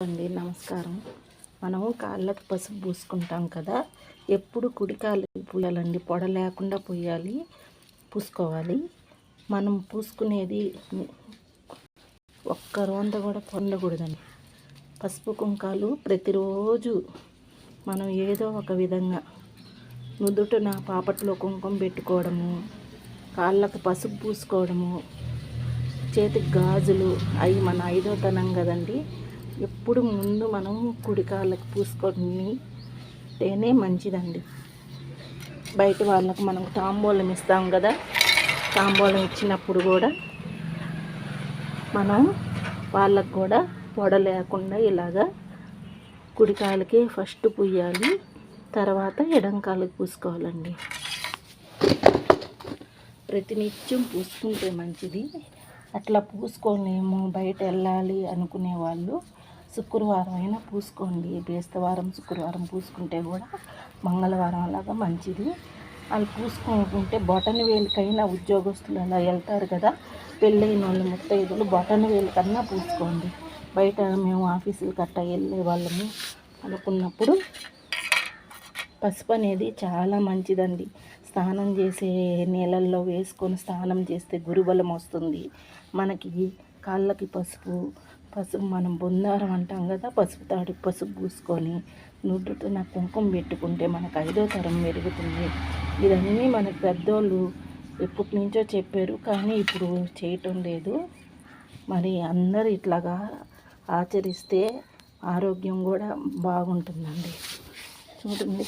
అండి నమస్కారం. మనం కాళ్ళకి పసుపు పూసుకుంటాం కదా, ఎప్పుడు కుడి కాళ్ళకి పూయాలండి, పొడ లేకుండా పూసుకోవాలి. మనం పూసుకునేది ఒక్క రోంత కూడా పొందకూడదండి. పసుపు కుంకాలు ప్రతిరోజు మనం ఏదో ఒక విధంగా నుదుటిన పాపట్లో కుంకుమ పెట్టుకోవడము, కాళ్ళకు పసుపు పూసుకోవడము, చేతికి గాజులు, అవి మన ఐదోతనం కదండి. ఎప్పుడు ముందు మనం కుడి కాళ్ళకి పూసుకుంటేనే మంచిదండి. బయట వాళ్ళకు మనం తాంబూలం ఇస్తాం కదా, తాంబూలం ఇచ్చినప్పుడు కూడా మనం వాళ్ళకు కూడా పొడ లేకుండా ఇలాగా కుడి కాళ్ళకి ఫస్ట్ పూయాలి, తర్వాత ఎడం కాళ్ళకి పూసుకోవాలండి. ప్రతినిత్యం పూసుకుంటే మంచిది. అట్లా పూసుకోలేము, బయట వెళ్ళాలి అనుకునే వాళ్ళు శుక్రవారం అయినా పూసుకోండి. బేస్తవారం శుక్రవారం పూసుకుంటే కూడా మంగళవారం అలాగా మంచిది. వాళ్ళు పూసుకుంటుంటే బొటన వేలికైనా ఉద్యోగస్తులు అలా వెళ్తారు కదా, పెళ్ళైన వాళ్ళు ముత్తైదులు బొటన వేలికన్నా పూసుకోండి. బయట మేము ఆఫీసులు కట్టా వెళ్ళే వాళ్ళము అనుకున్నప్పుడు పసుపు అనేది చాలా మంచిదండి. స్నానం చేసే నీళ్ళల్లో వేసుకొని స్నానం చేస్తే గురుబలం వస్తుంది. మనకి కాళ్ళకి పసుపు మనం బొందారం అంటాం కదా, పసుపు తాడికి పసుపు పూసుకొని నుదుటిన కుంకుమ పెట్టుకుంటే మనకు 5వ తరం మెరుగుతుంది. ఇదన్నీ మనకు పెద్దోళ్ళు ఎప్పటి నుంచో చెప్పారు, కానీ ఇప్పుడు చేయటం లేదు. మరి అందరూ ఇట్లాగా ఆచరిస్తే ఆరోగ్యం కూడా బాగుంటుందండి. చూడండి.